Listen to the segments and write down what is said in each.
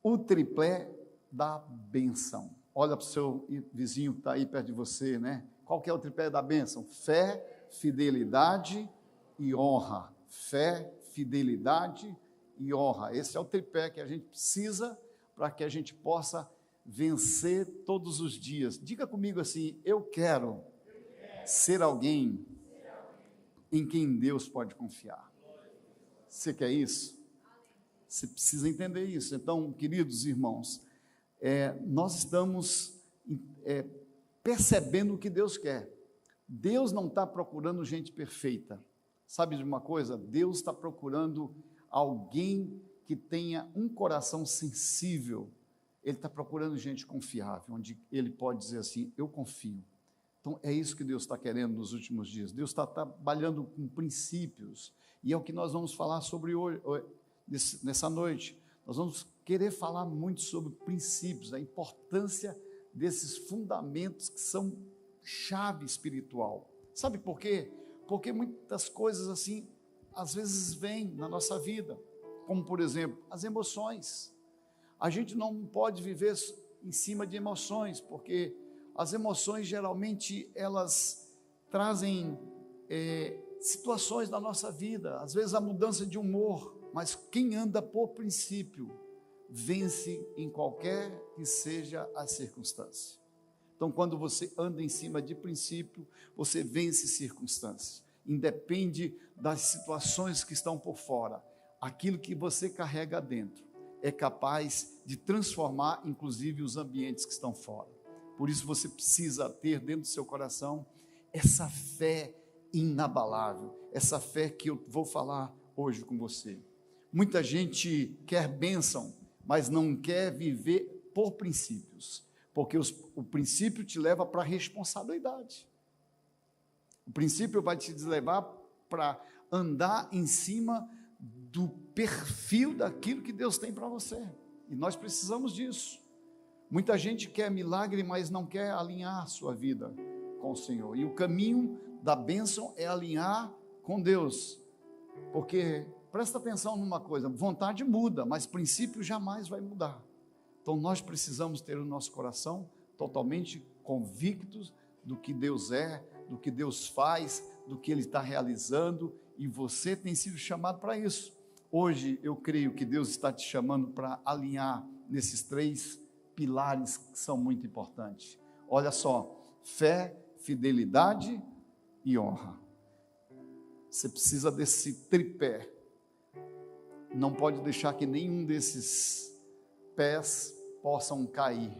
o tripé da bênção. Olha para o seu vizinho que está aí perto de você, né? Qual que é o tripé da bênção? Fé, fidelidade e honra. Fé, fidelidade e honra. Esse é o tripé que a gente precisa para que a gente possa vencer todos os dias. Diga comigo assim: eu quero ser alguém em quem Deus pode confiar. Você quer isso? Você precisa entender isso. Então, queridos irmãos, nós estamos percebendo o que Deus quer. Deus não está procurando gente perfeita. Sabe de uma coisa? Deus está procurando alguém que tenha um coração sensível. Ele está procurando gente confiável, onde ele pode dizer assim: eu confio. Então, é isso que Deus está querendo nos últimos dias. Deus está trabalhando com princípios, e é o que nós vamos falar sobre hoje, nessa noite. Nós vamos querer falar muito sobre princípios, a importância desses fundamentos que são chave espiritual. Sabe por quê? Porque muitas coisas assim, às vezes vêm na nossa vida, como por exemplo, as emoções. A gente não pode viver em cima de emoções, porque as emoções geralmente elas trazem situações na nossa vida, às vezes a mudança de humor, mas quem anda por princípio vence em qualquer que seja a circunstância. Então, quando você anda em cima de princípio, você vence circunstâncias, independe das situações que estão por fora. Aquilo que você carrega dentro é capaz de transformar, inclusive, os ambientes que estão fora. Por isso você precisa ter dentro do seu coração essa fé inabalável, essa fé que eu vou falar hoje com você. Muita gente quer bênção, mas não quer viver por princípios, porque o princípio te leva para a responsabilidade. O princípio vai te levar para andar em cima do perfil daquilo que Deus tem para você, e nós precisamos disso. Muita gente quer milagre, mas não quer alinhar a sua vida com o Senhor, e o caminho da bênção é alinhar com Deus, porque, presta atenção numa coisa, vontade muda, mas princípio jamais vai mudar. Então nós precisamos ter o nosso coração totalmente convictos do que Deus é, do que Deus faz, do que Ele está realizando, e você tem sido chamado para isso. Hoje eu creio que Deus está te chamando para alinhar nesses 3 pilares que são muito importantes. Olha só: fé, fidelidade e honra. Você precisa desse tripé. Não pode deixar que nenhum desses pés possam cair,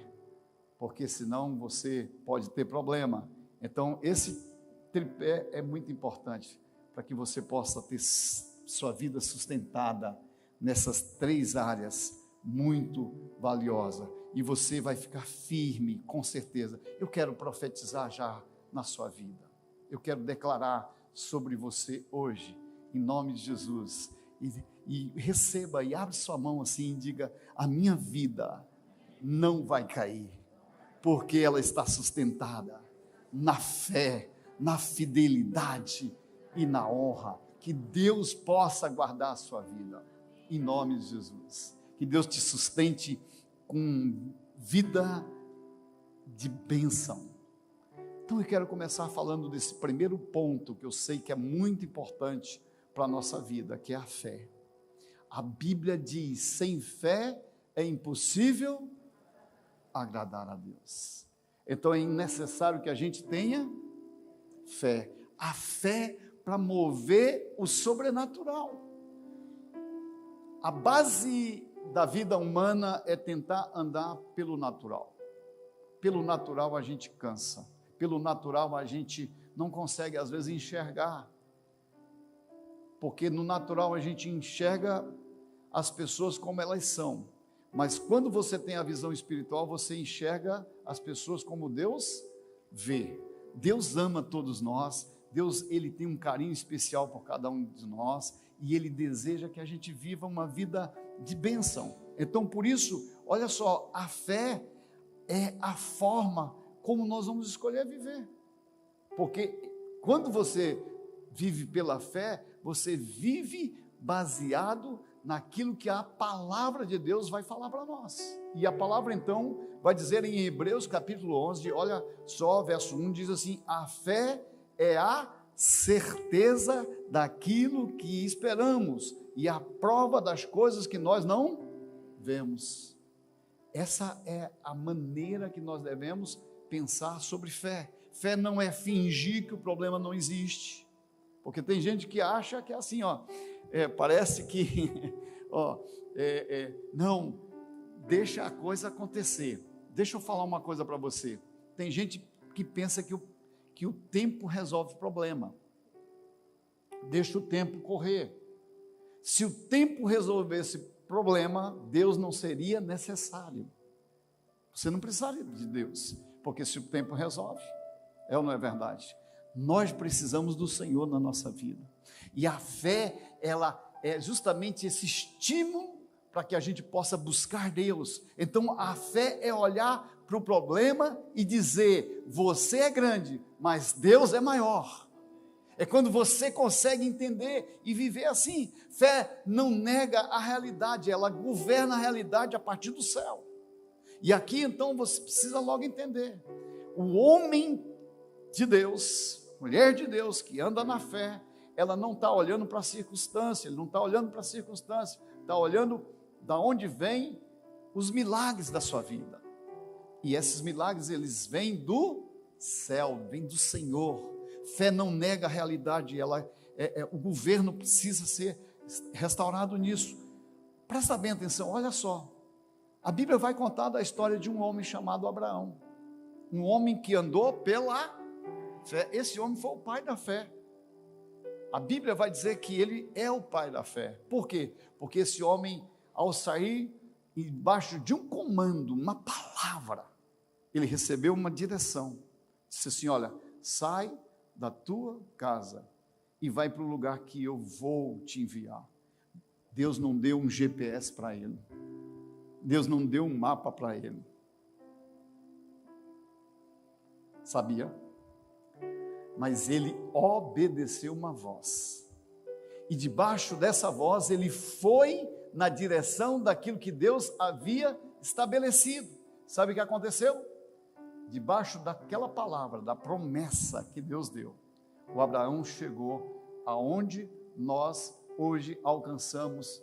porque senão você pode ter problema. Então esse tripé é muito importante para que você possa ter sua vida sustentada nessas 3 áreas muito valiosas, e você vai ficar firme, com certeza. Eu quero profetizar já na sua vida, eu quero declarar sobre você hoje, em nome de Jesus, e receba, e abre sua mão assim e diga: a minha vida não vai cair, porque ela está sustentada na fé, na fidelidade e na honra. Que Deus possa guardar a sua vida, em nome de Jesus. Que Deus te sustente com vida de bênção. Então eu quero começar falando desse primeiro ponto, que eu sei que é muito importante para a nossa vida, que é a fé. A Bíblia diz: sem fé é impossível agradar a Deus. Então é necessário que a gente tenha fé. A fé para mover o sobrenatural. A base da vida humana é tentar andar pelo natural. Pelo natural a gente cansa. Pelo natural a gente não consegue às vezes enxergar. Porque no natural a gente enxerga as pessoas como elas são. Mas quando você tem a visão espiritual, você enxerga as pessoas como Deus vê. Deus ama todos nós. Deus, Ele tem um carinho especial por cada um de nós, e Ele deseja que a gente viva uma vida de bênção. Então, por isso, olha só, a fé é a forma como nós vamos escolher viver. Porque quando você vive pela fé, você vive baseado naquilo que a palavra de Deus vai falar para nós. E a palavra então vai dizer em Hebreus capítulo 11, olha só, verso 1, diz assim: a fé é a certeza daquilo que esperamos e a prova das coisas que nós não vemos. Essa é a maneira que nós devemos pensar sobre fé. Fé não é fingir que o problema não existe, porque tem gente que acha que é assim, parece que, não, deixa a coisa acontecer. Deixa eu falar uma coisa para você. Tem gente que pensa que o tempo resolve o problema. Deixa o tempo correr. Se o tempo resolvesse o problema, Deus não seria necessário. Você não precisaria de Deus, porque se o tempo resolve, é ou não é verdade? Nós precisamos do Senhor na nossa vida. E a fé, ela é justamente esse estímulo para que a gente possa buscar Deus. Então a fé é olhar para o problema e dizer: você é grande, mas Deus é maior. É quando você consegue entender e viver assim. Fé não nega a realidade, ela governa a realidade a partir do céu. E aqui então você precisa logo entender: o homem de Deus, mulher de Deus que anda na fé, ela não está olhando para a circunstância, ele não está olhando para a circunstância, está olhando da onde vêm os milagres da sua vida. E esses milagres, eles vêm do céu, vêm do Senhor. Fé não nega a realidade, o governo precisa ser restaurado nisso. Presta bem atenção, olha só. A Bíblia vai contar da história de um homem chamado Abraão. Um homem que andou pela fé. Esse homem foi o pai da fé. A Bíblia vai dizer que ele é o pai da fé. Por quê? Porque esse homem, ao sair embaixo de um comando, uma palavra, ele recebeu uma direção. Disse assim: olha, sai da tua casa e vai para o lugar que eu vou te enviar. Deus não deu um GPS para ele. Deus não deu um mapa para ele. Sabia? Mas ele obedeceu uma voz. E debaixo dessa voz ele foi na direção daquilo que Deus havia estabelecido. Sabe o que aconteceu? Debaixo daquela palavra, da promessa que Deus deu, o Abraão chegou aonde nós hoje alcançamos,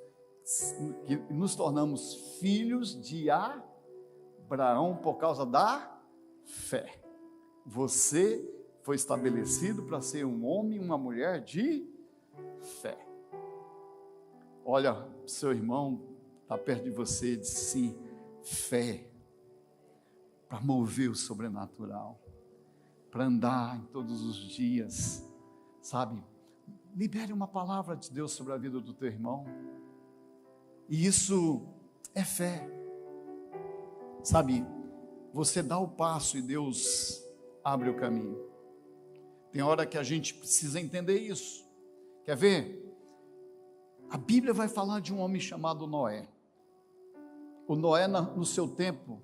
que nos tornamos filhos de Abraão por causa da fé. Você foi estabelecido para ser um homem e uma mulher de fé. Olha, seu irmão está perto de você e diz assim: fé para mover o sobrenatural, para andar em todos os dias, sabe? Libere uma palavra de Deus sobre a vida do teu irmão, e isso é fé, sabe? Você dá o passo e Deus abre o caminho. Tem hora que a gente precisa entender isso. Quer ver? A Bíblia vai falar de um homem chamado Noé. O Noé, no seu tempo,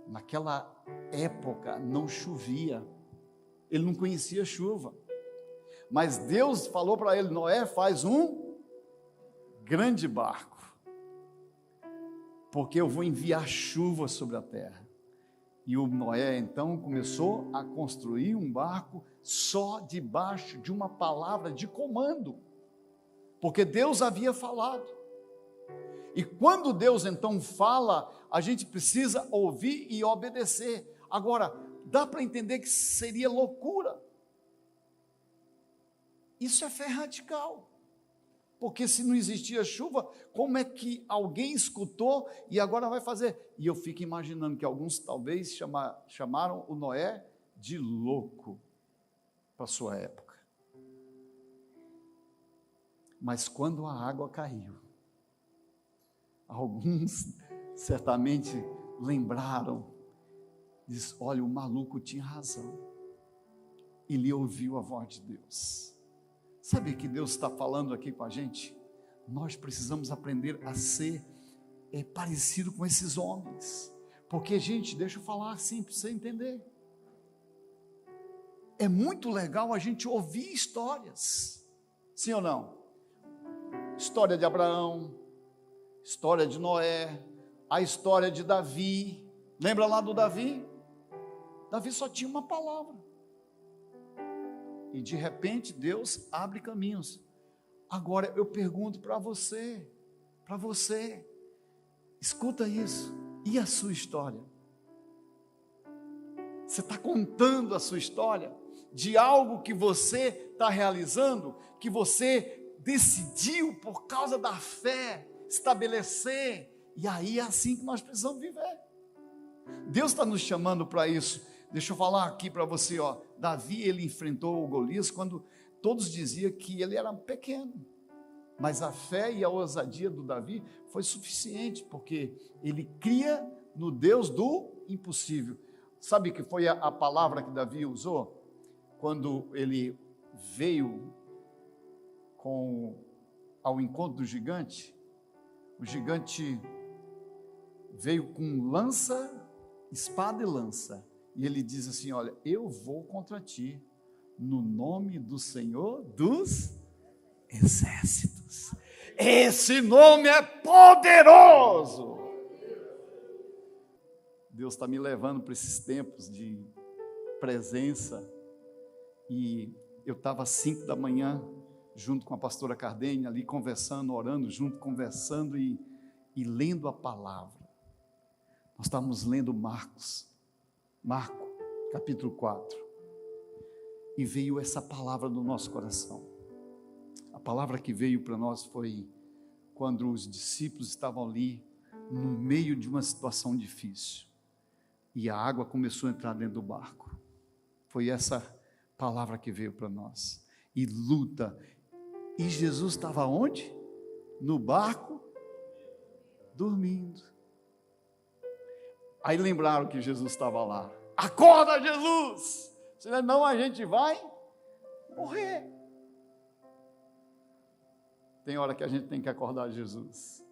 naquela época, não chovia. Ele não conhecia chuva. Mas Deus falou para ele: Noé, faz um grande barco, porque eu vou enviar chuva sobre a terra. E o Noé então começou a construir um barco só debaixo de uma palavra de comando, porque Deus havia falado. E quando Deus então fala, a gente precisa ouvir e obedecer. Agora, dá para entender que seria loucura. Isso é fé radical. Porque se não existia chuva, como é que alguém escutou e agora vai fazer? E eu fico imaginando que alguns talvez chamaram o Noé de louco para a sua época. Mas quando a água caiu, alguns certamente lembraram, diz: olha, o maluco tinha razão. Ele ouviu a voz de Deus. Sabe que Deus está falando aqui com a gente? Nós precisamos aprender a ser parecido com esses homens. Porque, gente, deixa eu falar assim para você entender. É muito legal a gente ouvir histórias. Sim ou não? História de Abraão, história de Noé, a história de Davi. Lembra lá do Davi? Davi só tinha uma palavra. E de repente Deus abre caminhos. Agora eu pergunto para você, escuta isso, e a sua história? Você está contando a sua história de algo que você está realizando, que você decidiu por causa da fé estabelecer, e aí é assim que nós precisamos viver. Deus está nos chamando para isso. Deixa eu falar aqui para você, ó. Davi, ele enfrentou o Golias quando todos diziam que ele era pequeno, mas a fé e a ousadia do Davi foi suficiente, porque ele cria no Deus do impossível. Sabe que foi a palavra que Davi usou? Quando ele veio ao encontro do gigante, o gigante veio com lança, espada e lança, e ele diz assim, olha, eu vou contra ti, no nome do Senhor dos Exércitos. Esse nome é poderoso. Deus está me levando para esses tempos de presença, e eu estava às 5 da manhã, junto com a pastora Cardene, ali conversando, orando junto, conversando e lendo a palavra. Nós estávamos lendo Marco, capítulo 4, e veio essa palavra no nosso coração. A palavra que veio para nós foi quando os discípulos estavam ali, no meio de uma situação difícil, e a água começou a entrar dentro do barco. Foi essa palavra que veio para nós. E luta. E Jesus estava onde? No barco, dormindo. Aí lembraram que Jesus estava lá. Acorda, Jesus! Senão a gente vai morrer. Tem hora que a gente tem que acordar Jesus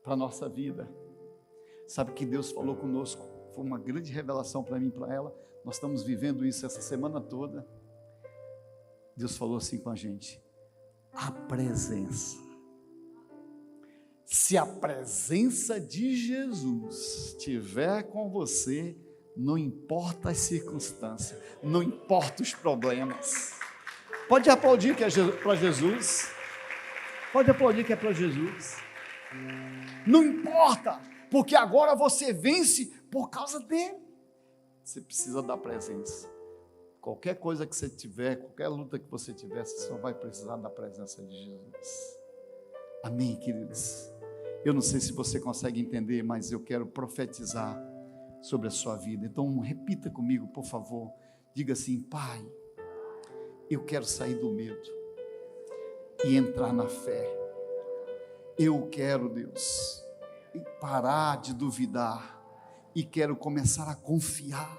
para a nossa vida. Sabe que Deus falou conosco? Foi uma grande revelação para mim e para ela. Nós estamos vivendo isso essa semana toda. Deus falou assim com a gente: a presença. Se a presença de Jesus estiver com você, não importa as circunstâncias, não importa os problemas. Pode aplaudir que é para Jesus. Pode aplaudir que é para Jesus. Não importa, porque agora você vence por causa dele. Você precisa da presença. Qualquer coisa que você tiver, qualquer luta que você tiver, você só vai precisar da presença de Jesus. Amém, queridos? Eu não sei se você consegue entender, mas eu quero profetizar sobre a sua vida. Então repita comigo, por favor. Diga assim: Pai, eu quero sair do medo e entrar na fé. Eu quero, Deus, parar de duvidar e quero começar a confiar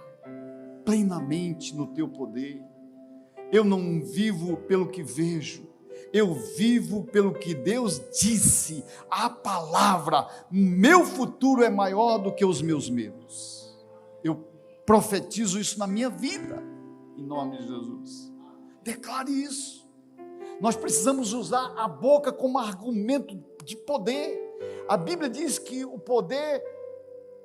plenamente no Teu poder. Eu não vivo pelo que vejo, eu vivo pelo que Deus disse, a palavra. Meu futuro é maior do que os meus medos. Eu profetizo isso na minha vida, em nome de Jesus. Declare isso. Nós precisamos usar a boca como argumento de poder. A Bíblia diz que o poder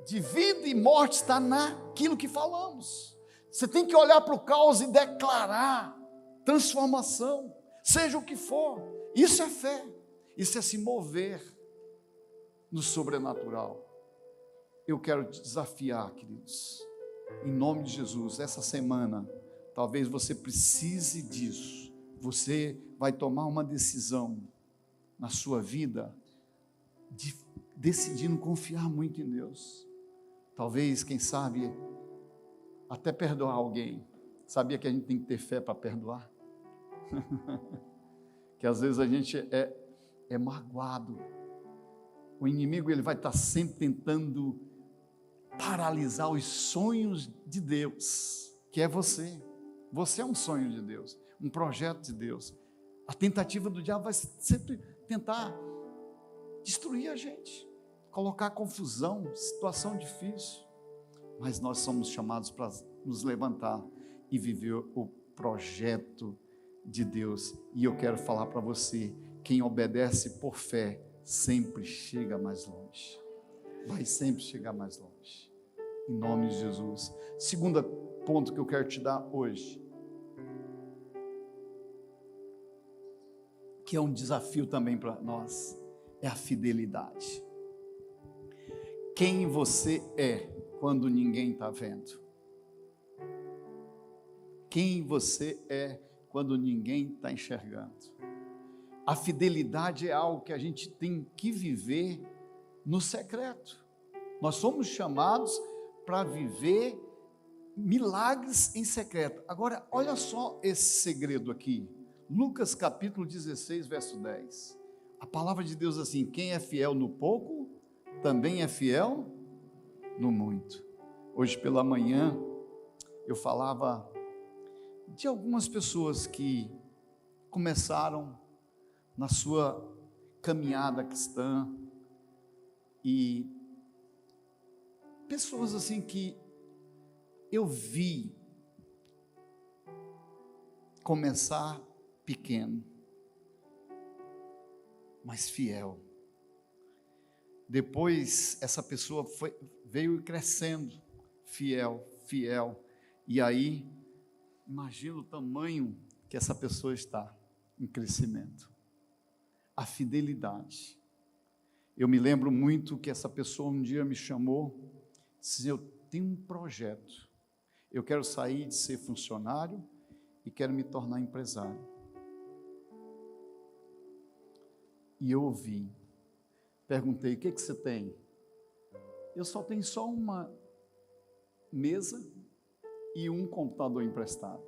de vida e morte está naquilo que falamos. Você tem que olhar para o caos e declarar transformação, seja o que for. Isso é fé, isso é se mover no sobrenatural. Eu quero te desafiar, queridos, em nome de Jesus, essa semana, talvez você precise disso. Você vai tomar uma decisão na sua vida de decidindo confiar muito em Deus. Talvez, quem sabe, até perdoar alguém. Sabia que a gente tem que ter fé para perdoar? Que às vezes a gente é magoado. O inimigo, ele vai estar sempre tentando paralisar os sonhos de Deus, que é você. Você é um sonho de Deus, um projeto de Deus. A tentativa do diabo vai sempre tentar destruir a gente, colocar confusão, situação difícil. Mas nós somos chamados para nos levantar e viver o projeto de Deus. E eu quero falar para você quem obedece por fé sempre chega mais longe. Vai sempre chegar mais longe. Em nome de Jesus. Segundo ponto que eu quero te dar hoje, que é um desafio também para nós, é a fidelidade. Quem você é quando ninguém está vendo? Quem você é quando ninguém está enxergando? A fidelidade é algo que a gente tem que viver no secreto. Nós somos chamados para viver milagres em secreto. Agora, olha só esse segredo aqui. Lucas capítulo 16, verso 10. A palavra de Deus assim: quem é fiel no pouco, também é fiel no muito. Hoje pela manhã, eu falava de algumas pessoas que começaram na sua caminhada cristã, e pessoas assim que eu vi começar pequeno, mas fiel. Depois essa pessoa veio crescendo, fiel, e aí imagina o tamanho que essa pessoa está em crescimento. A fidelidade. Eu me lembro muito que essa pessoa um dia me chamou, disse: eu tenho um projeto, eu quero sair de ser funcionário e quero me tornar empresário. E eu ouvi, perguntei: o que você tem? Eu só tenho uma mesa e um computador emprestado.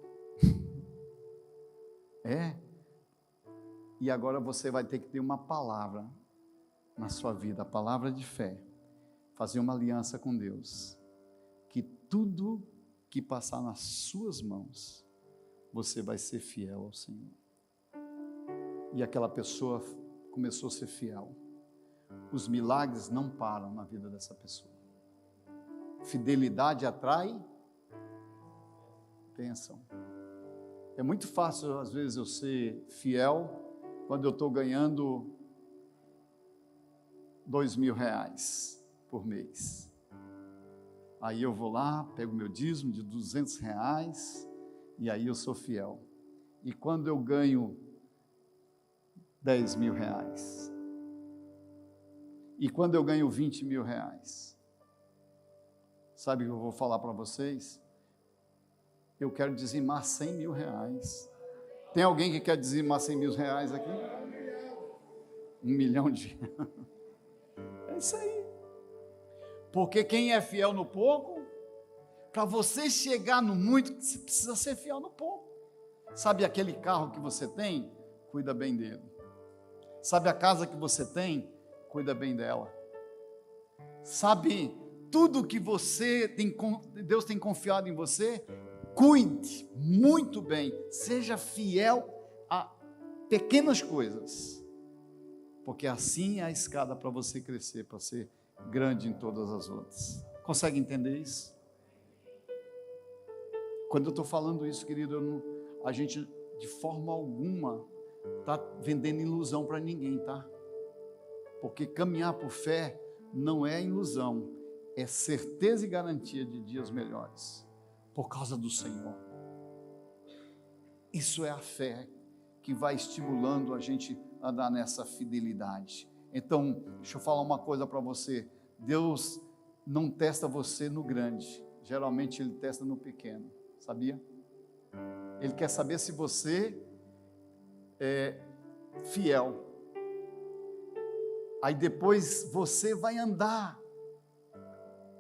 E agora você vai ter que ter uma palavra na sua vida, a palavra de fé, fazer uma aliança com Deus, que tudo que passar nas suas mãos, você vai ser fiel ao Senhor. E aquela pessoa começou a ser fiel. Os milagres não param na vida dessa pessoa. Fidelidade atrai bênção. É muito fácil, às vezes, eu ser fiel quando eu estou ganhando R$2.000 por mês. Aí eu vou lá, pego meu dízimo de R$200 e aí eu sou fiel. E quando eu ganho R$10.000, e quando eu ganho R$20.000, sabe o que eu vou falar para vocês? Eu quero dizimar R$100.000. Tem alguém que quer dizimar R$100.000 aqui? 1 milhão de... É isso aí. Porque quem é fiel no pouco, para você chegar no muito, você precisa ser fiel no pouco. Sabe aquele carro que você tem? Cuida bem dele. Sabe a casa que você tem? Cuida bem dela. Sabe tudo que Deus tem confiado em você? Cuide muito bem, seja fiel a pequenas coisas, porque assim é a escada para você crescer, para ser grande em todas as outras. Consegue entender isso? Quando eu estou falando isso, querido, a gente de forma alguma está vendendo ilusão para ninguém, tá? Porque caminhar por fé não é ilusão, é certeza e garantia de dias melhores. Por causa do Senhor. Isso é a fé que vai estimulando a gente a andar nessa fidelidade. Então, deixa eu falar uma coisa para você. Deus não testa você no grande. Geralmente Ele testa no pequeno. Sabia? Ele quer saber se você é fiel. Aí depois você vai andar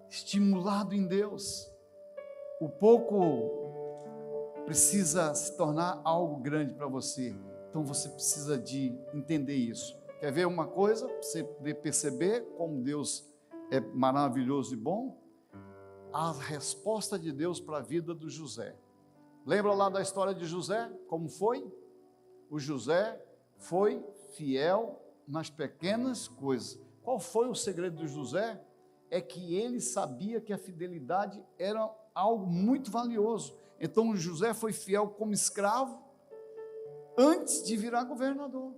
estimulado em Deus. O pouco precisa se tornar algo grande para você. Então você precisa de entender isso. Quer ver uma coisa? Você perceber como Deus é maravilhoso e bom? A resposta de Deus para a vida do José. Lembra lá da história de José? Como foi? O José foi fiel nas pequenas coisas. Qual foi o segredo do José? É que ele sabia que a fidelidade era algo muito valioso. Então José foi fiel como escravo antes de virar governador.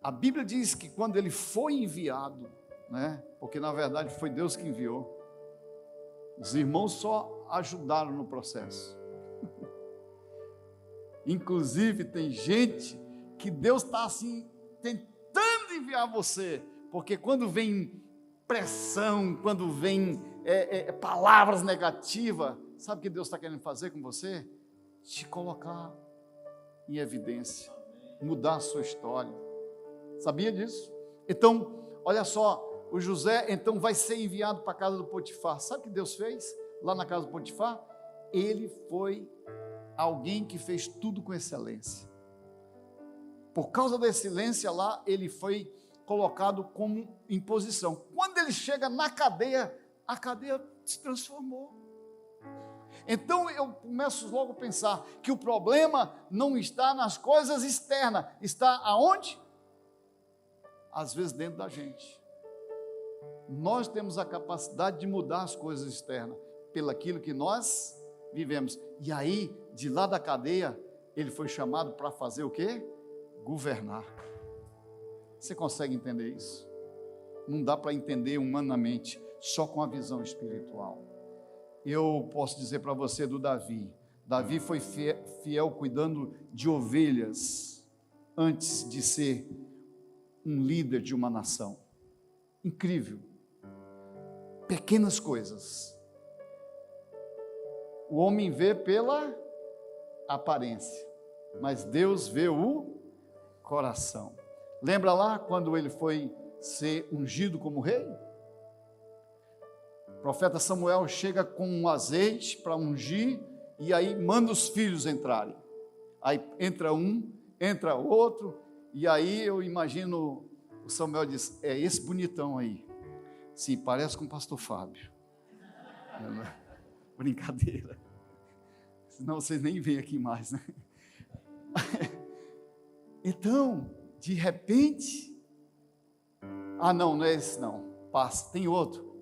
A Bíblia diz que quando ele foi enviado, né? Porque na verdade foi Deus que enviou, os irmãos só ajudaram no processo. Inclusive tem gente que Deus está assim, tentando enviar você, porque quando vem pressão, quando vem palavras negativas, sabe o que Deus está querendo fazer com você? Te colocar em evidência, mudar a sua história. Sabia disso? Então, olha só, o José então vai ser enviado para a casa do Potifar. Sabe o que Deus fez lá na casa do Potifar? Ele foi alguém que fez tudo com excelência. Por causa da excelência lá, ele foi colocado como em posição. Quando ele chega na cadeia, a cadeia se transformou. Então eu começo logo a pensar que o problema não está nas coisas externas, está aonde? Às vezes dentro da gente. Nós temos a capacidade de mudar as coisas externas pelaquilo que nós vivemos. E aí, de lá da cadeia, ele foi chamado para fazer o quê? Governar. Você consegue entender isso? Não dá para entender humanamente, só com a visão espiritual. Eu posso dizer para você do Davi. Davi foi fiel cuidando de ovelhas antes de ser um líder de uma nação. Incrível. Pequenas coisas. O homem vê pela aparência, mas Deus vê o coração. Lembra lá quando ele foi ser ungido como rei? O profeta Samuel chega com um azeite para ungir e aí manda os filhos entrarem. Aí entra um, entra outro, e aí eu imagino o Samuel diz: é esse bonitão aí. Sim, parece com o pastor Fábio. Brincadeira. Senão vocês nem vêm aqui mais, né? Então, de repente, não é esse não. Passa, tem outro.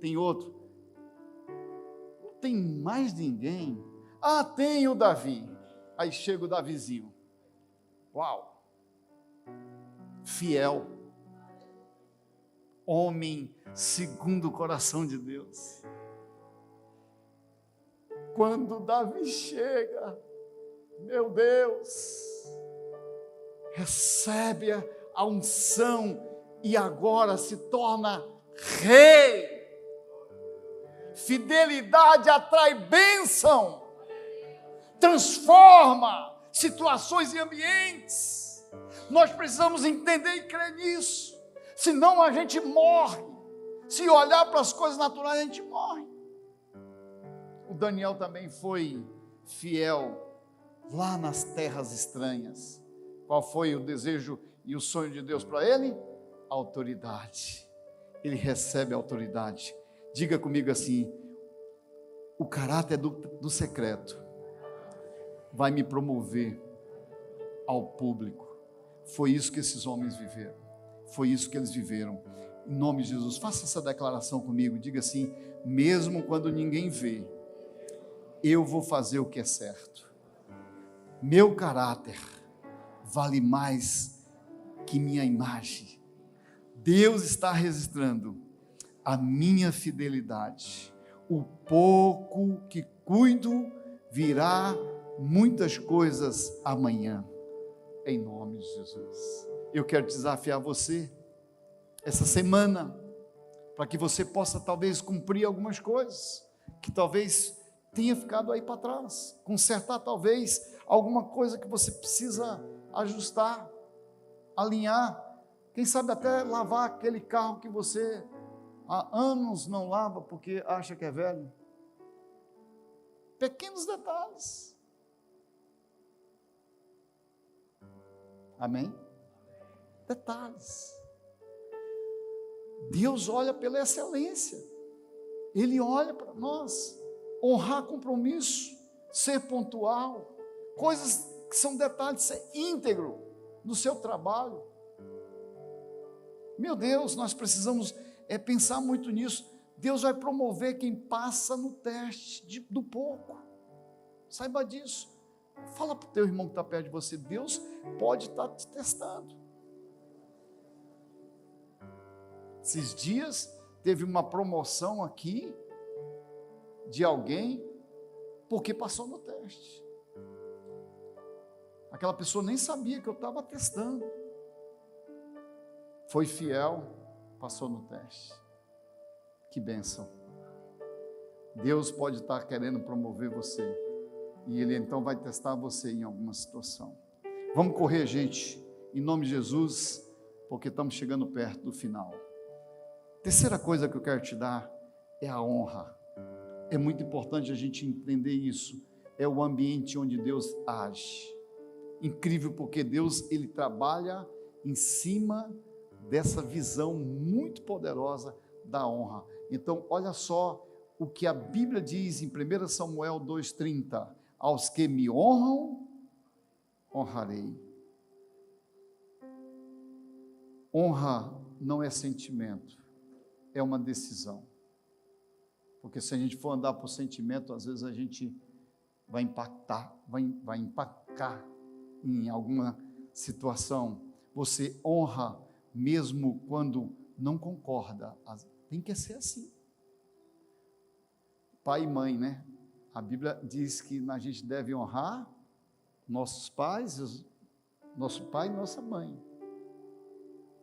Não tem mais ninguém. Tem o Davi. Aí chega o Davizinho. Uau! Fiel. Homem segundo o coração de Deus. Quando Davi chega, meu Deus, recebe a unção e agora se torna rei. Fidelidade atrai bênção, transforma situações e ambientes. Nós precisamos entender e crer nisso, senão a gente morre. Se olhar para as coisas naturais, a gente morre. O Daniel também foi fiel lá nas terras estranhas. Qual foi o desejo e o sonho de Deus para ele? Autoridade. Ele recebe autoridade. Diga comigo assim: o caráter do secreto vai me promover ao público. Foi isso que esses homens viveram. Foi isso que eles viveram. Em nome de Jesus, faça essa declaração comigo. Diga assim: mesmo quando ninguém vê, eu vou fazer o que é certo. Meu caráter vale mais que minha imagem. Deus está registrando a minha fidelidade. O pouco que cuido virá muitas coisas amanhã. Em nome de Jesus. Eu quero desafiar você essa semana, para que você possa talvez cumprir algumas coisas que talvez tenha ficado aí para trás, consertar talvez alguma coisa que você precisa ajustar, alinhar, quem sabe até lavar aquele carro que você há anos não lava porque acha que é velho. Pequenos detalhes. Amém? Detalhes. Deus olha pela excelência. Ele olha para nós. Honrar compromisso, ser pontual, coisas que são detalhes, ser íntegro no seu trabalho. Meu Deus, nós precisamos pensar muito nisso. Deus vai promover quem passa no teste do pouco. Saiba disso. Fala para o teu irmão que está perto de você: Deus pode estar te testando. Esses dias teve uma promoção aqui de alguém porque passou no teste. Aquela pessoa nem sabia que eu estava testando. Foi fiel, passou no teste. Que bênção. Deus pode estar querendo promover você. E Ele então vai testar você em alguma situação. Vamos correr, gente, em nome de Jesus, porque estamos chegando perto do final. Terceira coisa que eu quero te dar é a honra. É muito importante a gente entender isso. É o ambiente onde Deus age. Incrível, porque Deus, Ele trabalha em cima dessa visão muito poderosa da honra. Então, olha só o que a Bíblia diz em 1 Samuel 2,30: aos que me honram, honrarei. Honra não é sentimento, é uma decisão. Porque se a gente for andar por sentimento, às vezes a gente vai empacar em alguma situação. Você honra mesmo quando não concorda. Tem que ser assim. Pai e mãe, né? A Bíblia diz que a gente deve honrar nossos pais, nosso pai e nossa mãe.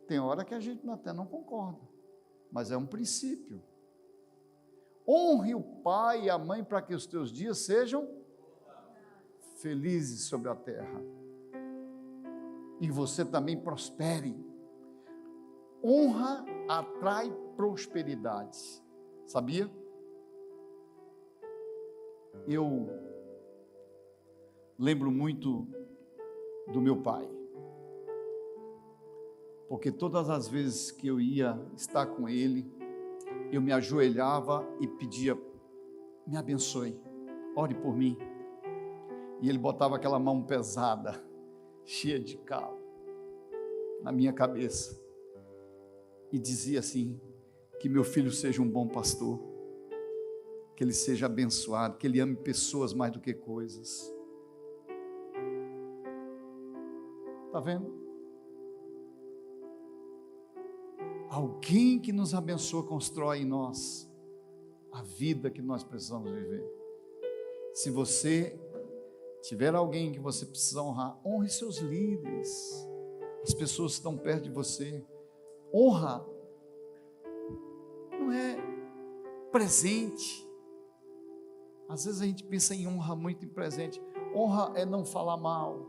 Tem hora que a gente até não concorda, mas é um princípio. Honre o pai e a mãe para que os teus dias sejam felizes sobre a terra. E você também prospere. Honra atrai prosperidade. Sabia? Eu lembro muito do meu pai. Porque todas as vezes que eu ia estar com ele, eu me ajoelhava e pedia: me abençoe, ore por mim. E ele botava aquela mão pesada, cheia de calo, na minha cabeça, e dizia assim: que meu filho seja um bom pastor, que ele seja abençoado, que ele ame pessoas mais do que coisas. Está vendo? Alguém que nos abençoa constrói em nós a vida que nós precisamos viver. Se você tiver alguém que você precisa honrar, honre seus líderes, as pessoas que estão perto de você. Honra não é presente. Às vezes a gente pensa em honra muito em presente. Honra é não falar mal.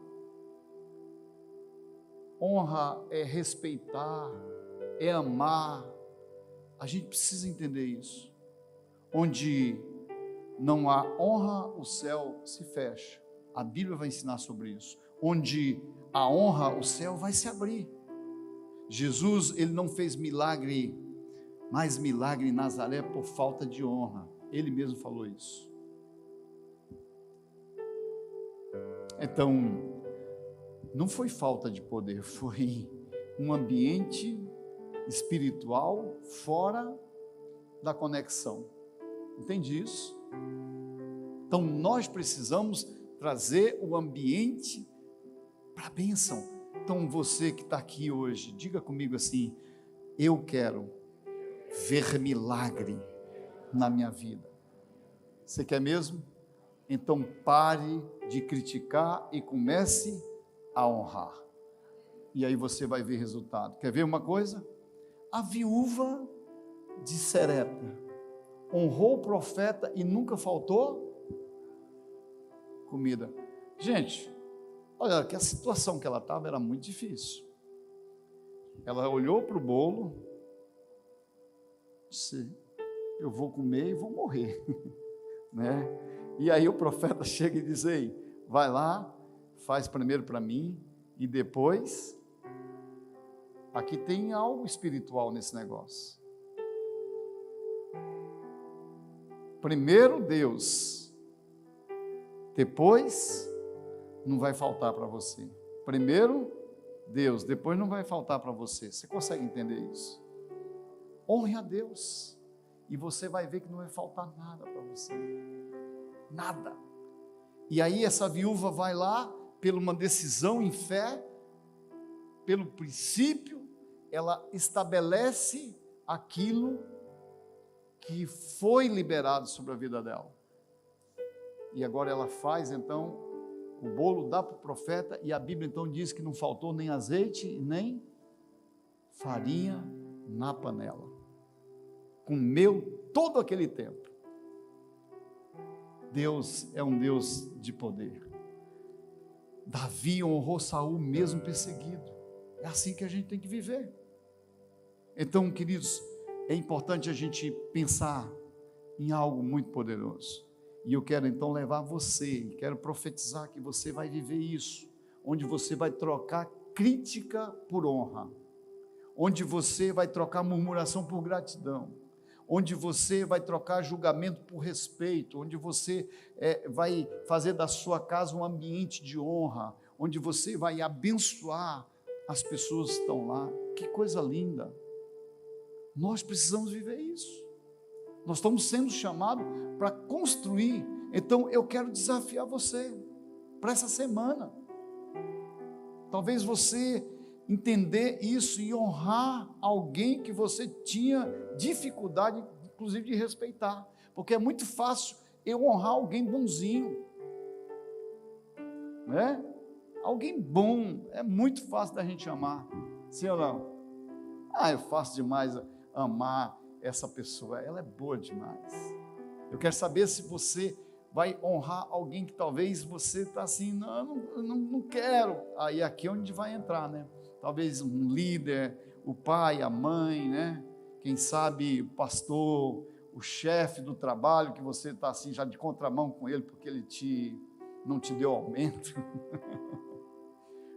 Honra é respeitar, é amar. A gente precisa entender isso. Onde não há honra, o céu se fecha. A Bíblia vai ensinar sobre isso. Onde há honra, o céu vai se abrir. Jesus, ele não fez mais milagre em Nazaré por falta de honra. Ele mesmo falou isso. Então, não foi falta de poder, foi um ambiente espiritual fora da conexão. Entende isso? Então, nós precisamos trazer o ambiente para a bênção. Então, você que está aqui hoje, diga comigo assim: eu quero ver milagre na minha vida. Você quer mesmo? Então pare de criticar e comece a honrar. E aí você vai ver resultado. Quer ver uma coisa? A viúva de Serepta honrou o profeta e nunca faltou comida. Gente, olha que a situação que ela estava era muito difícil. Ela olhou para o bolo, disse: eu vou comer e vou morrer, né? E aí o profeta chega e diz: ei, vai lá, faz primeiro para mim e depois. Aqui tem algo espiritual nesse negócio. Primeiro Deus, depois não vai faltar para você. Primeiro Deus, depois não vai faltar para você. Você consegue entender isso? Honre a Deus e você vai ver que não vai faltar nada para você. Nada. E aí essa viúva vai lá, por uma decisão em fé, pelo princípio, ela estabelece aquilo que foi liberado sobre a vida dela. E agora ela faz então o bolo, dá para o profeta, e a Bíblia então diz que não faltou nem azeite e nem farinha na panela. Comeu todo aquele tempo. Deus é um Deus de poder. Davi honrou Saul mesmo perseguido. É assim que a gente tem que viver. Então, queridos, é importante a gente pensar em algo muito poderoso. E eu quero então levar você, quero profetizar que você vai viver isso, onde você vai trocar crítica por honra, onde você vai trocar murmuração por gratidão, onde você vai trocar julgamento por respeito, onde você vai fazer da sua casa um ambiente de honra, onde você vai abençoar as pessoas que estão lá. Que coisa linda! Nós precisamos viver isso. Nós estamos sendo chamados para construir. Então eu quero desafiar você para essa semana. Talvez você entender isso e honrar alguém que você tinha dificuldade, inclusive, de respeitar. Porque é muito fácil eu honrar alguém bonzinho, né? Alguém bom, é muito fácil da gente amar. Sim ou não? É fácil demais amar essa pessoa, ela é boa demais. Eu quero saber se você vai honrar alguém que talvez você está assim, não quero. Aí aqui é onde vai entrar, né? Talvez um líder, o pai, a mãe, né? Quem sabe o pastor, o chefe do trabalho, que você está assim já de contramão com ele, porque ele não te deu aumento.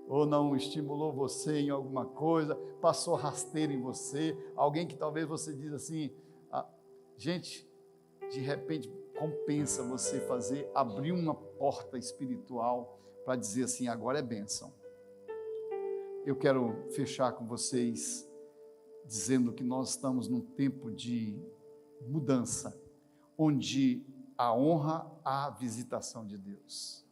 Ou não estimulou você em alguma coisa, passou rasteiro em você, alguém que talvez você diz assim, gente, de repente compensa você abrir uma porta espiritual para dizer assim, agora é bênção. Eu quero fechar com vocês dizendo que nós estamos num tempo de mudança, onde a honra há a visitação de Deus.